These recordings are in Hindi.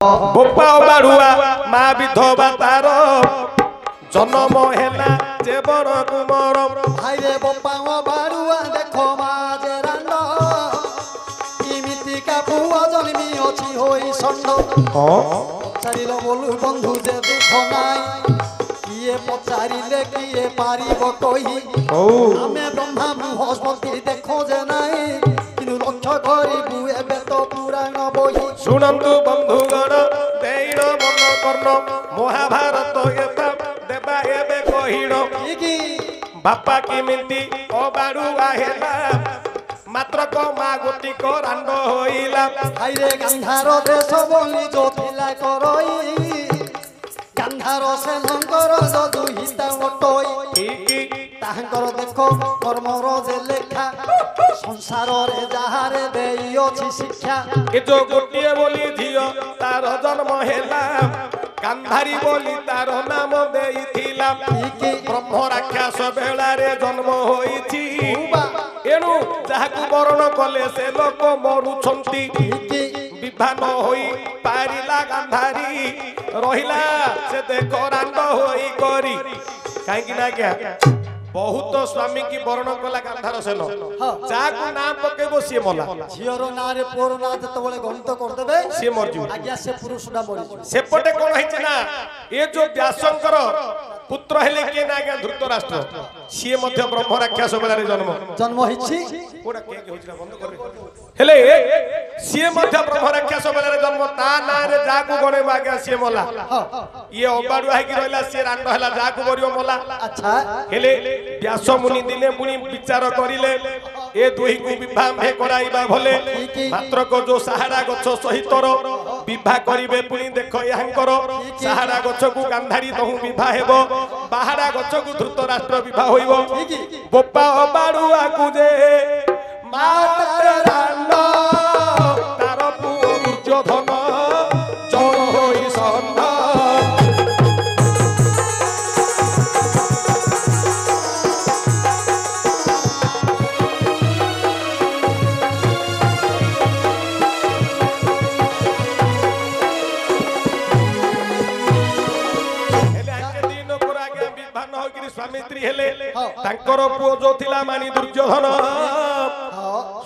बोपा बाड़ुआ माँ विधवा तार जन्म हेला जे बर कुमर भाई रे बोपा बाड़ुआ देखो माँ जे रांड इमिति का पुआ जन्मी अछि होई षंड पचारिल बोलु बंधु जे दुख नाई किए पचारिले किए पारिब कहि आमे ब्रह्मा बृहस्पति देखो जे नाई किनु लक्ष्य करिबु एबे तो पुराण बहि शुणन्तु बंधुगण देइन मन कर्ण महाभारत एता देबा एबे कहिण बापा किमिति अबाड़ुआ हेला मात्र को माँ गोटी को रांड होइला भाई रे गांधार देश बोली जो थिला करई गांधार से लंकर जदु हिता ओटई ताहंकर देखो कर्मर जे लेखा संसार रे जहारे देई अछि शिक्षा ए जो गोटिए बोली झियो तार जन्म हेला गांधारी बोली तार नाम देइथिला ब्रह्म राक्षस बेला रे जन्म होइछि एणु जाहाकु वर्ण कले से लोक मरुछंती विवाह न होई पारिला गांधारी रहिला से देखो रांड होई करी काहेकि ना क्या बहुत स्वामी की वर्ण कला गांधार सेन जाहाकु नाम पकेबो सी मला झियर नारे पोर ना जतबले गणित कर देबे सी मरजू आज्ञा से पुरुषडा मरि सेपटे कोन हैछ ना ए जो व्यासंकर पुत्र हेले के ना आज्ञा धृतराष्ट्र सी मध्य ब्रह्म राक्षस बेला रे जन्म हिछि कोडा के होइछला बंद कर हेले सी मध्य ब्रह्म राक्षस बेला रे जन्म ता ना रे जाकु गणे आज्ञा सी मला ये अबाडुआ है कि रहला सी रांड हला जाकु गरियो मला अच्छा हेले व्यास मुनि दिने मुनि विचार करिले ए दुही को विवाह में कराइबा भले मात्र को जो सहारा गछ सहित विवाह करिवे पुनी देखो यहांकर सहारा गछ को गांधारी दहु विवाह हेबो बाहारा गछ को धृतराष्ट्र विवाह होइबो बोपा बाड़ुआ को जे मातर रांड तार पुओ दुर्योधन चोर होई षंड स्वामित्री हेले तांकर पुओ जो थिला मानी दुर्योधन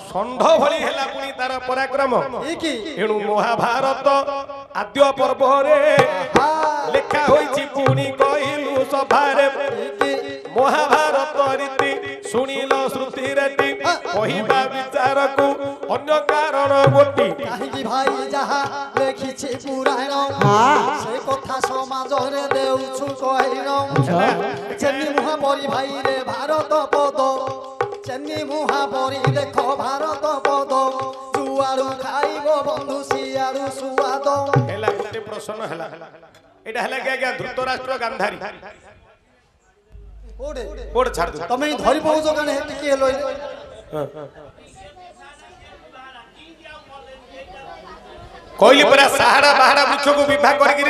षंड भली हेला पुनी तार पराक्रम एणु महाभारत आद्य पर्व रे लेखा होइछि पुनी कहिलु सभारे महाभारत रीति सुनिल श्रुति रेटी कहिबा विचार को अन्य कारण गोटी काहे भाई जहा लेखिछि पुराण से कथा समाज रे देउछु कहिनो चन्नी मुहा परी भाई रे भारत पद चन्नी मुहा परी देखो भारत पद जुआरु खाइबो बंधु सियारु सुआद हेला गोटे प्रश्न हेला एटा हेला के धृतराष्ट्र गांधारी कोडे कोड छाड़ दो तमे धरि पहुचो काने हेति के लई कहली परा सहारा बाहारा वृक्ष को विवाह करके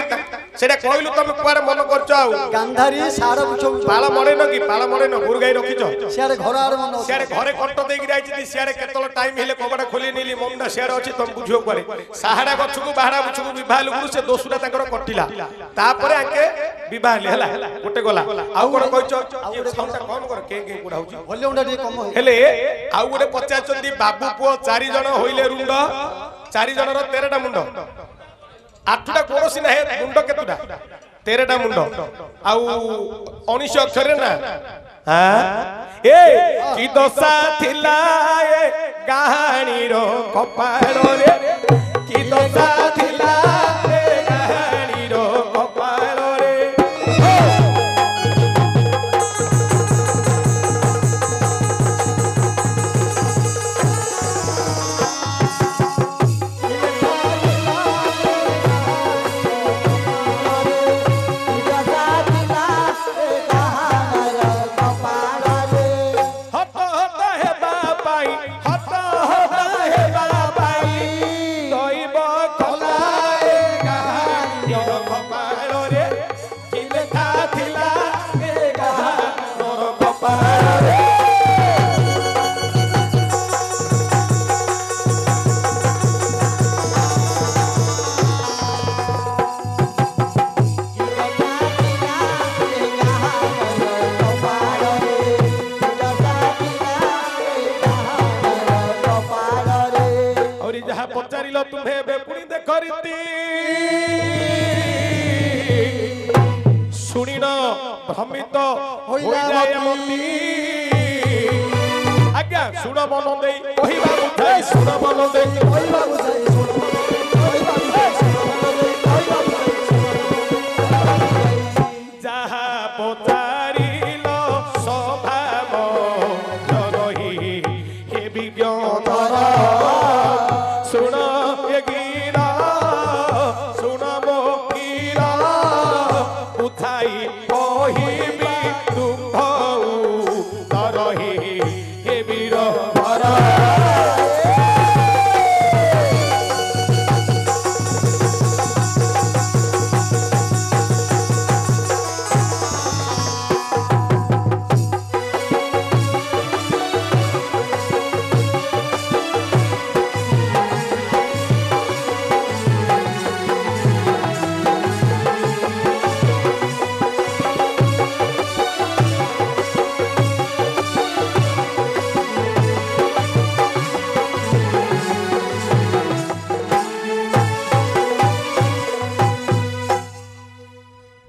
सेटा कहलु तुम कुआरे मन करछ आ गांधारी सारा वृक्ष पाला मरे न कि पाला मरे न गुर गाई रखिछ सियारे घर आर मन सियारे घरे कट्ट देई गिराई छि सियारे केतल टाइम हेले कबडा खोली नीली ममडा सियारे अछि तुम बुझियो पारे सहारा गछ को बाहारा वृक्ष को विवाह लुगु से दोसुरा ताकर कटिला तापरे आके विवाह ले हला गोटे गला आउ कोन कहछ ये साउंड कम कर के गुडा होछि वॉल्यूम डी कम हेले आउ गोटे पचाचंदी बाबू पुओ 4 जण होइले रुंड 4 जनर 13टा मुंड 8टा कोरसी ना हे मुंड केतुटा 13टा मुंड आउ 19 अक्षर ना हां ए की दशा थिला ए कहानी रो कपाळ रे की दशा थिला ए कहानी रो कपाळ रे हत हत हे बाबाई दैव कला କରିତି ଶୁଣିନ ଭ୍ରମିତ ହୋଇଯାଏ ମତି ଆଜ୍ଞା ଶୁଣ ମନ ଦେଇ କହିବା ବୁଝାଇ ଶୁଣ ମନ ଦେଇ କହିବା ବୁଝାଇ ଯାହା ପଚାରିଲ ସ୍ୱଭାବ ରହି ହେ ବିଜ୍ଞାନର ଶୁଣ ଏ ଗୀର ଶୁଣ ମୋ ଗୀର ବୁଝାଇ କହିବି ତୁମ୍ଭ ରହି ହେ ବୀର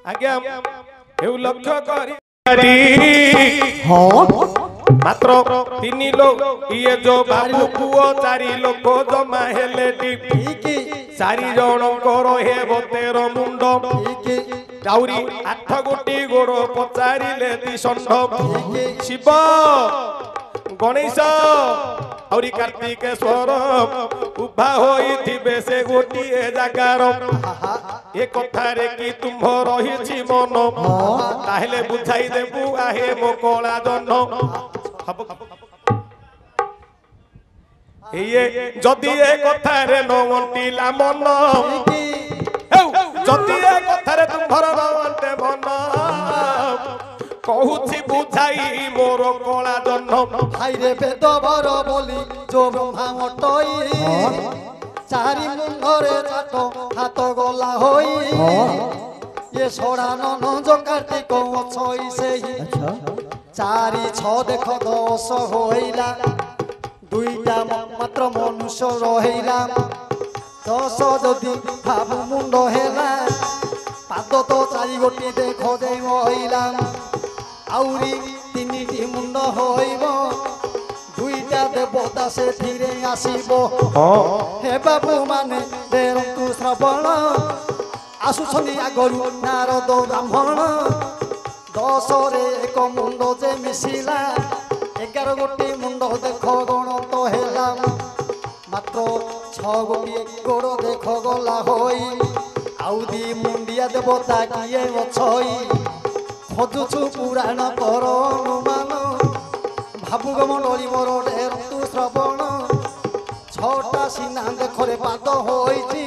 ଆଜ୍ଞା ଏଉ ଲକ୍ଷ୍ୟ କରି ମାତ୍ର 3 ଲୋକ ଇଏ ଯୋ ବାବୁ ପୁଅ 4 ଲୋକ ଜମା ହେଲେ 4 ଜଣଙ୍କର ହେବ 13 ମୁଣ୍ଡ ଆହୁରି 8 ଗୋଟି ଗୋଡ଼ ପଚାରିଲେ ଦିଷଣ୍ଢ ଶିବ ଗଣେଶ ଆହୁରି କାର୍ତ୍ତିକେଶ୍ୱର ଉଭା ହୋଇଥିବେ ସେ ଗୋଟିଏ ଜାଗାର ଏ କଥାରେ କି ତୁମ୍ଭ ରହିଛି ମନ ତାହେଲେ ବୁଝାଇ ଦେବୁ ଆହେ ମୋ କଳା ଜହ୍ନ ଯଦି ଏ କଥାରେ ନ ଅଣ୍ଟିଲା ମନ ଯଦି ଏ କଥାରେ ତୁମ୍ଭର ନ ଅଣ୍ଟେ ମନ କହୁଛି ବୁଝାଇ ମୋର କଳା ଜହ୍ନ ଭାଇରେ ବେଦବର ବୋଲି ଯୋ ବ୍ରହ୍ମା ମଟଇ 4 ମୁଣ୍ଡରେ ଚାଟ ହାତ ଗଲା ହୋଇ ଏ ସଡ଼ା ନନ ଯୋ କାର୍ତ୍ତିକ ଅଛଇ ସେହି 4 6 ଦେଖ 10 ହୋଇଲା 2ଟା ମାତ୍ର ମନୁଷ୍ୟ ରହିଲା 10 ଯଦି ଭାବୁ ମୁଣ୍ଡ ହେଲା ପାଦ ତ 4 ଗୋଟି ଦେଖ ଯାଇ ରହିଲା ଆଉରି 3ଟି ମୁଣ୍ଡ ହୋଇବ 2ଟା ଦେବତା ସେଥିରେ ଆସିବ ହେ ବାବୁ ମାନେ ଦେରନ୍ତୁ ଶ୍ରବଣ ଆସୁଛନ୍ତି ଆଗରୁ ନାରଦ ବ୍ରାହ୍ମଣ 10ରେ 1 ମୁଣ୍ଡ ଯେ ମିଶିଲା 11 ଗୋଟି ମୁଣ୍ଡ ଦେଖ ଗଣତ ହେଲା ମାତ୍ର 6 ଗୋଟି ଗୋଡ଼ ଦେଖ ଗଲା ହୋଇ ଆଉ 2 ମୁଣ୍ଡିଆ ଦେବତା କିଏ ଅଛଇ ଖୋଜୁଛୁ ପୁରାଣ କର ଅନୁମାନ ଭାବୁ ଗମଣ୍ଡଳୀ ମୋର ଢେରନ୍ତୁ ଶ୍ରବଣ 6ଟା ସିନା ଦେଖରେ ପାଦ ହୋଇଛି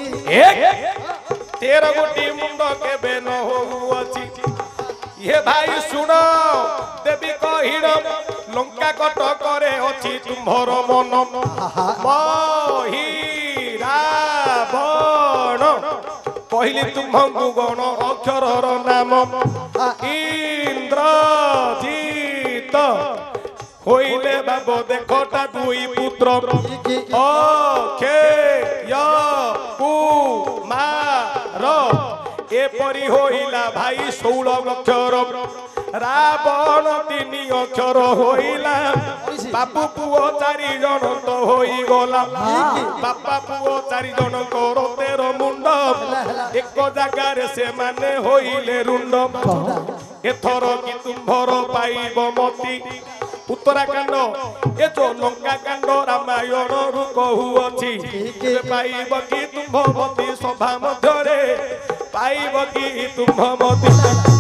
13 ଗୋଟି ମୁଣ୍ଡ କେବେ ନ ହଉଅଛି ଇଏ ଭାଇ ଶୁଣ ଦେବୀ କହିଣ ଲଙ୍କା କଟକରେ ଅଛି ତୁମ୍ଭର ମନ ମହିରାବଣ କହିଲି ତୁମ୍ଭଙ୍କୁ ଗଣ ଅକ୍ଷରର ନାମ ଇନ୍ଦ୍ରଜିତ ହୋଇଲେ ବାବ ଦେଖଟା 2 ପୁତ୍ର ଅକ୍ଷୟ କୁମାର ଏପରି ହୋଇଲା ଭାଇ 16 ଅକ୍ଷର ରାବଣ 3 ଅକ୍ଷର ହୋଇଲା ବାପୁ ପୁଅ 4 ଜଣ ତ ହୋଇଗଲା ବାପା ପୁଅ 4 ଜଣଙ୍କର 13 ମୁଣ୍ଡ ଏକ ଜାଗାରେ ସେମାନେ ହୋଇଲେ ରୁଣ୍ଡ ଏଥର କି ତୁମ୍ଭର ପାଇବ ମତି ଉତ୍ତରାଖଣ୍ଡ ଏ ଯୋ ଲଙ୍କା କାଣ୍ଡ ରାମାୟଣରୁ କହୁଅଛି ପାଇବ କି ତୁମ୍ଭ ମତି ସଭା ମଧ୍ୟରେ ପାଇବ କି ତୁମ୍ଭ ମତି